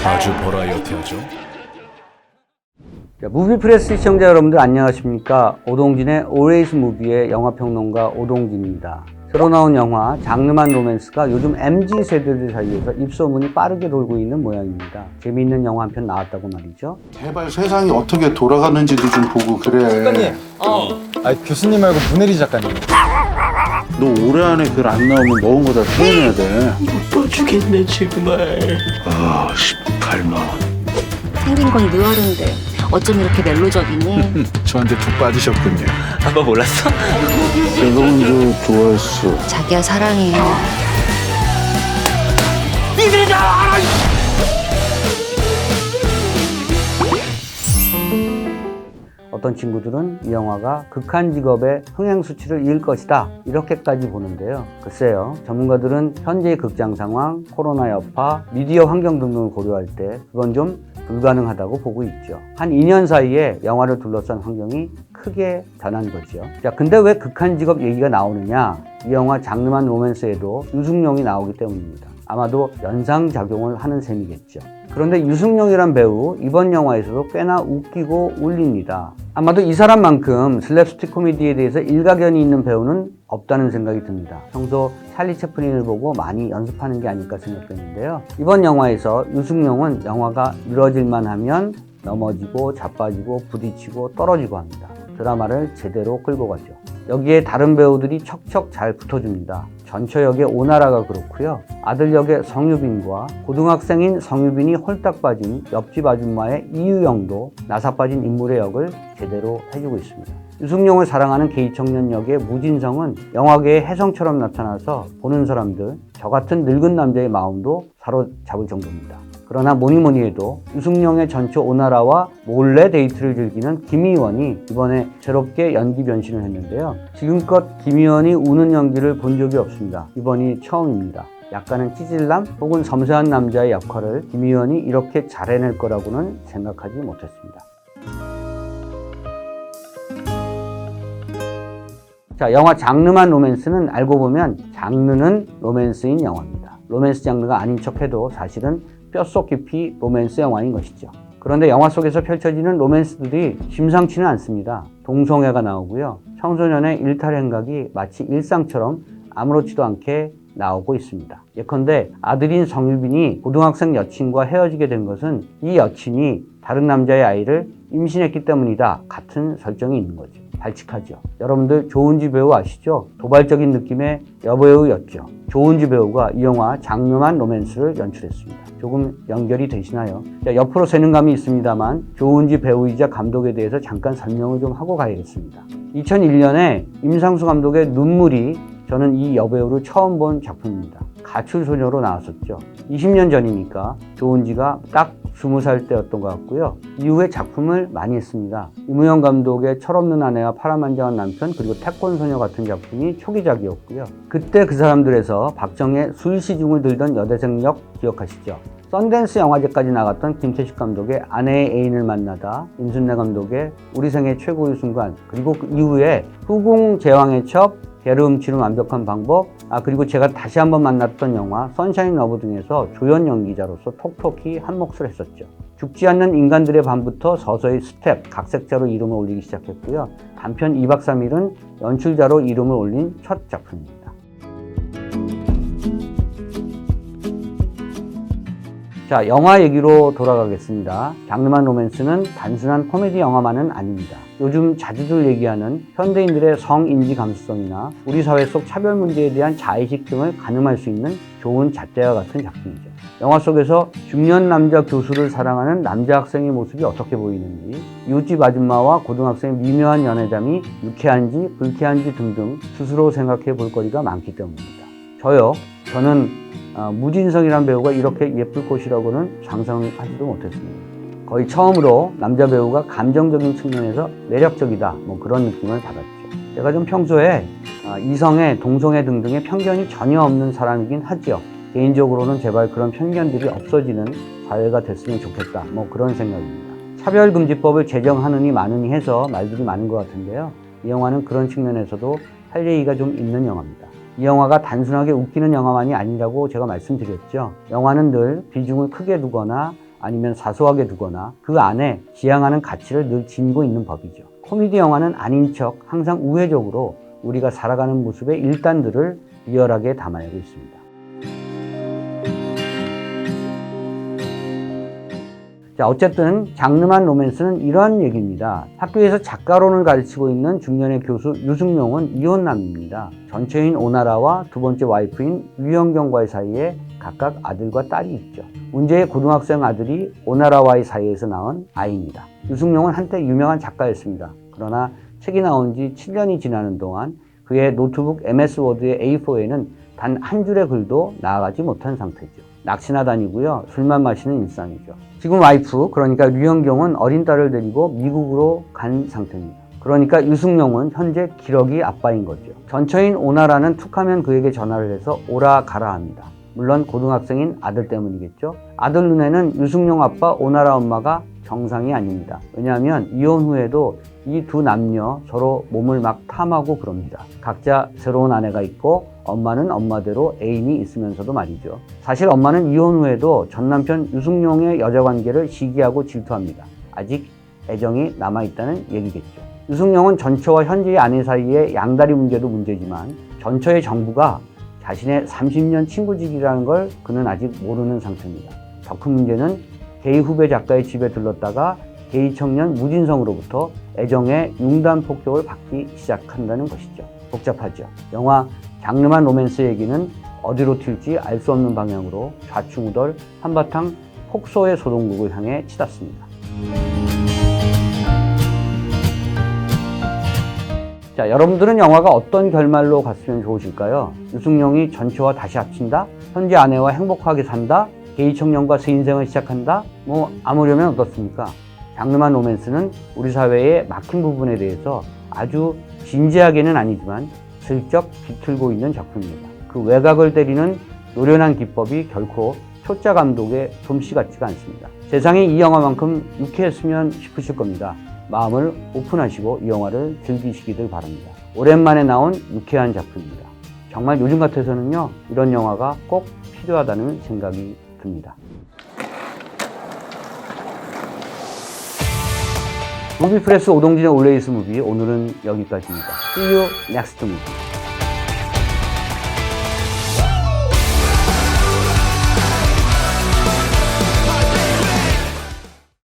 아주 버라이어티하죠. 무비프레스 시청자 여러분들 안녕하십니까. 오동진의 Always Movie의 영화평론가 오동진입니다. 새로 나온 영화 장르만 로맨스가 요즘 MZ세대들 사이에서 입소문이 빠르게 돌고 있는 모양입니다. 재미있는 영화 한 편 나왔다고 말이죠. 제발 세상이 어떻게 돌아가는지도 좀 보고 그래. 작가님. 교수님 말고 문혜리 작가님. 너 올해 안에 글 안 나오면 먹은 거 다 토해내야 돼. 못 주겠네 정말. 18만 원. 생긴 건 느와르인데 어쩜 이렇게 멜로적이니? 저한테 푹 빠지셨군요. 아빠 몰랐어? 제가 먼저 좋아했어. 자기야 사랑해요. 니들이 나 알아! 어떤 친구들은 이 영화가 극한 직업의 흥행 수치를 이을 것이다 이렇게까지 보는데요. 글쎄요, 전문가들은 현재의 극장 상황, 코로나 여파, 미디어 환경 등등을 고려할 때 그건 좀 불가능하다고 보고 있죠. 한 2년 사이에 영화를 둘러싼 환경이 크게 변한 거죠. 자, 근데 왜 극한 직업 얘기가 나오느냐? 이 영화 장르만 로맨스에도 유승용이 나오기 때문입니다. 아마도 연상작용을 하는 셈이겠죠. 그런데 유승용이란 배우 이번 영화에서도 꽤나 웃기고 울립니다. 아마도 이 사람만큼 슬랩스틱 코미디에 대해서 일가견이 있는 배우는 없다는 생각이 듭니다. 평소 찰리 채플린을 보고 많이 연습하는 게 아닐까 생각되는데요. 이번 영화에서 유승용은 영화가 늘어질만 하면 넘어지고 자빠지고 부딪히고 떨어지고 합니다. 드라마를 제대로 끌고 가죠. 여기에 다른 배우들이 척척 잘 붙어줍니다. 전처 역의 오나라가 그렇고요. 아들 역의 성유빈과 고등학생인 성유빈이 홀딱 빠진 옆집 아줌마의 이유영도 나사 빠진 인물의 역을 제대로 해주고 있습니다. 유승용을 사랑하는 게이 청년 역의 무진성은 영화계의 혜성처럼 나타나서 보는 사람들, 저 같은 늙은 남자의 마음도 사로잡을 정도입니다. 그러나 뭐니 해도 유승용의 전처 오나라와 몰래 데이트를 즐기는 김희원이 이번에 새롭게 연기 변신을 했는데요. 지금껏 김희원이 우는 연기를 본 적이 없습니다. 이번이 처음입니다. 약간은 찌질남 혹은 섬세한 남자의 역할을 김희원이 이렇게 잘 해낼 거라고는 생각하지 못했습니다. 자, 영화 장르만 로맨스는 알고 보면 장르는 로맨스인 영화입니다. 로맨스 장르가 아닌 척해도 사실은 뼛속 깊이 로맨스 영화인 것이죠. 그런데 영화 속에서 펼쳐지는 로맨스들이 심상치는 않습니다. 동성애가 나오고요. 청소년의 일탈 행각이 마치 일상처럼 아무렇지도 않게 나오고 있습니다. 예컨대 아들인 성유빈이 고등학생 여친과 헤어지게 된 것은 이 여친이 다른 남자의 아이를 임신했기 때문이다 같은 설정이 있는 거죠. 발칙하죠. 여러분들 조은지 배우 아시죠? 도발적인 느낌의 여배우였죠. 조은지 배우가 이 영화 장르만 로맨스를 연출했습니다. 조금 연결이 되시나요? 자, 옆으로 새는 감이 있습니다만 조은지 배우이자 감독에 대해서 잠깐 설명을 좀 하고 가야겠습니다. 2001년에 임상수 감독의 눈물이 저는 이 여배우를 처음 본 작품입니다. 가출소녀로 나왔었죠. 20년 전이니까 조은지가 딱 20살 때였던 것 같고요. 이후에 작품을 많이 했습니다. 이무영 감독의 철없는 아내와 파란만장한 남편 그리고 태권소녀 같은 작품이 초기작이었고요. 그때 그 사람들에서 박정희의 술시중을 들던 여대생 역 기억하시죠? 썬댄스 영화제까지 나갔던 김태식 감독의 아내의 애인을 만나다, 임순례 감독의 우리 생애 최고의 순간, 그리고 그 이후에 후궁 제왕의 첩, 게으름치는 완벽한 방법, 그리고 제가 다시 한번 만났던 영화 선샤인 러브 등에서 조연 연기자로서 톡톡히 한 몫을 했었죠. 죽지 않는 인간들의 밤부터 서서히 스텝, 각색자로 이름을 올리기 시작했고요. 단편 2박 3일은 연출자로 이름을 올린 첫 작품입니다. 자, 영화 얘기로 돌아가겠습니다. 장르만 로맨스는 단순한 코미디 영화만은 아닙니다. 요즘 자주들 얘기하는 현대인들의 성인지 감수성이나 우리 사회 속 차별 문제에 대한 자의식 등을 가늠할 수 있는 좋은 잣대와 같은 작품이죠. 영화 속에서 중년 남자 교수를 사랑하는 남자 학생의 모습이 어떻게 보이는지, 이웃집 아줌마와 고등학생의 미묘한 연애담이 유쾌한지 불쾌한지 등등 스스로 생각해 볼 거리가 많기 때문입니다. 저는 무진성이란 배우가 이렇게 예쁠 것이라고는 상상하지도 못했습니다. 거의 처음으로 남자 배우가 감정적인 측면에서 매력적이다, 그런 느낌을 받았죠. 제가 좀 평소에 이성애, 동성애 등등의 편견이 전혀 없는 사람이긴 하죠. 개인적으로는 제발 그런 편견들이 없어지는 사회가 됐으면 좋겠다, 그런 생각입니다. 차별금지법을 제정하느니 마느니 해서 말들이 많은 것 같은데요. 이 영화는 그런 측면에서도 할 얘기가 좀 있는 영화입니다. 이 영화가 단순하게 웃기는 영화만이 아니라고 제가 말씀드렸죠. 영화는 늘 비중을 크게 두거나 아니면 사소하게 두거나 그 안에 지향하는 가치를 늘 지니고 있는 법이죠. 코미디 영화는 아닌 척 항상 우회적으로 우리가 살아가는 모습의 일단들을 리얼하게 담아내고 있습니다. 자, 어쨌든 장르만 로맨스는 이러한 얘기입니다. 학교에서 작가론을 가르치고 있는 중년의 교수 유승룡은 이혼남입니다. 전처인 오나라와 두 번째 와이프인 유영경과의 사이에 각각 아들과 딸이 있죠. 문제의 고등학생 아들이 오나라와의 사이에서 낳은 아이입니다. 유승룡은 한때 유명한 작가였습니다. 그러나 책이 나온 지 7년이 지나는 동안 그의 노트북 MS 워드의 A4에는 단 한 줄의 글도 나아가지 못한 상태죠. 낚시나 다니고요. 술만 마시는 일상이죠. 지금 와이프, 그러니까 류영경은 어린 딸을 데리고 미국으로 간 상태입니다. 그러니까 유승룡은 현재 기러기 아빠인 거죠. 전처인 오나라는 툭하면 그에게 전화를 해서 오라 가라 합니다. 물론 고등학생인 아들 때문이겠죠. 아들 눈에는 유승룡 아빠 오나라 엄마가 정상이 아닙니다. 왜냐하면 이혼 후에도 이 두 남녀 서로 몸을 막 탐하고 그럽니다. 각자 새로운 아내가 있고 엄마는 엄마대로 애인이 있으면서도 말이죠. 사실 엄마는 이혼 후에도 전 남편 유승룡의 여자 관계를 시기하고 질투합니다. 아직 애정이 남아있다는 얘기겠죠. 유승룡은 전처와 현재의 아내 사이의 양다리 문제도 문제지만 전처의 정부가 자신의 30년 친구직이라는 걸 그는 아직 모르는 상태입니다. 더 큰 문제는 게이 후배 작가의 집에 들렀다가 게이 청년 무진성으로부터 애정의 융단 폭격을 받기 시작한다는 것이죠. 복잡하죠. 영화 장르만 로맨스 얘기는 어디로 튈지 알 수 없는 방향으로 좌충우돌 한바탕 폭소의 소동국을 향해 치닫습니다. 자, 여러분들은 영화가 어떤 결말로 갔으면 좋으실까요? 유승룡이 전처와 다시 합친다? 현재 아내와 행복하게 산다? 게이 청년과 새 인생을 시작한다? 아무려면 어떻습니까? 장르만 로맨스는 우리 사회의 막힌 부분에 대해서 아주 진지하게는 아니지만 슬쩍 비틀고 있는 작품입니다. 그 외곽을 때리는 노련한 기법이 결코 초짜 감독의 솜씨 같지가 않습니다. 세상에 이 영화만큼 유쾌했으면 싶으실 겁니다. 마음을 오픈하시고 이 영화를 즐기시기를 바랍니다. 오랜만에 나온 유쾌한 작품입니다. 정말 요즘 같아서는요, 이런 영화가 꼭 필요하다는 생각이 듭니다. 무비프레스 오동진의 올레이스 무비, 오늘은 여기까지입니다. See you next movie.